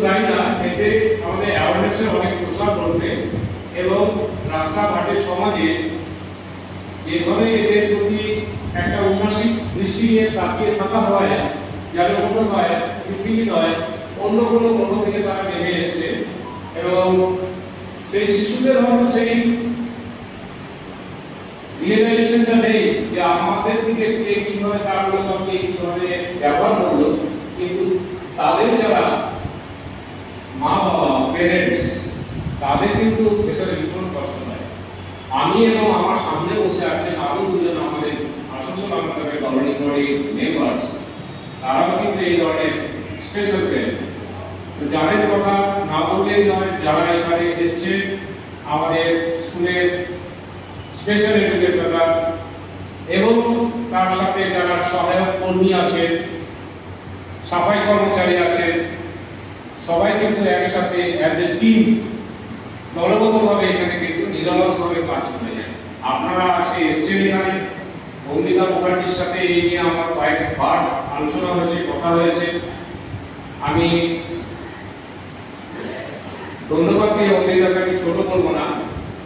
তাই না, এতে আমাদের অ্যাওয়ারনেসের অনেক প্রসার ঘটবে এবং রাস্তাঘাটে সমাজে যেভাবে এদের প্রতি একটা উন্মাসিক দৃষ্টি নিয়ে তাকিয়ে থাকা হয়, যার মনে হয় পৃথিবী নয় অন্য কোনো গ্রহ থেকে তারা নেমে এসছে, এবং সেই শিশুদের হয়তো সেই রিয়েলাইজেশনটা নেই যে আমাদের দিকে কে কিভাবে তাকালো বা কে কিভাবে ব্যবহার করলো, কিন্তু তাদের যারা মা বাবা পেরেন্টস তাদের কিন্তু ভেতরে ভীষণ কষ্ট হয়। আমি এবং আমার সামনে বসে আছেন আরো দুজন আমাদের আসানসোল আমাদের গভর্নিং বডি মেম্বার্স, তারাও কিন্তু এই ধরনের স্পেশাল ট্রেন, যাদের কথা না বললেই নয়, যারা এখানে এসছে আমাদের স্কুলের স্পেশাল এডুকেটররা এবং তার সাথে যারা সহায়ক কর্মী আছে, সাফাই কর্মচারী আছে, সবাই কিন্তু একসাথে অ্যাজ এ টিম দলগতভাবে এখানে কিন্তু নিরলসভাবে কাজ করে যায়। আপনারা আজকে এসছেন এখানে, অম্বিকা মুখার্জির সাথে এই নিয়ে আমার কয়েকবার আলোচনা হয়েছে, কথা হয়েছে। আমি ধন্যবাদ দিয়ে অম্বিকাকে আমি ছোট করবো না,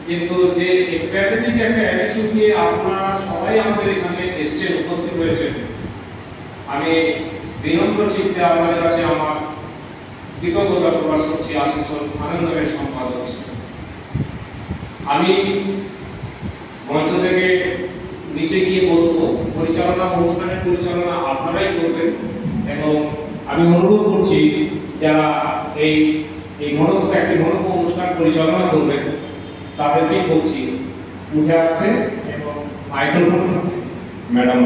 কিন্তু যে প্যাথেটিক একটা অ্যাটিটিউড নিয়ে আপনারা সবাই আমাদের এখানে এসছেন, উপস্থিত হয়েছেন, আমি বিনম্র চিত্তে আপনাদের কাছে আমার কৃতজ্ঞতা প্রকাশ করছি আসানসোল আনন্দমের সম্পাদক হিসেবে। আমি মঞ্চ থেকে নিচে গিয়ে বসবো, অনুষ্ঠানের পরিচালনা আপনারাই করবেন, এবং আমি অনুরোধ করছি যারা এই একটি মনোজ্ঞ অনুষ্ঠান পরিচালনা করবেন তাদেরকে বলছি উঠে আসতে এবং মাইক্রোফোন ম্যাডাম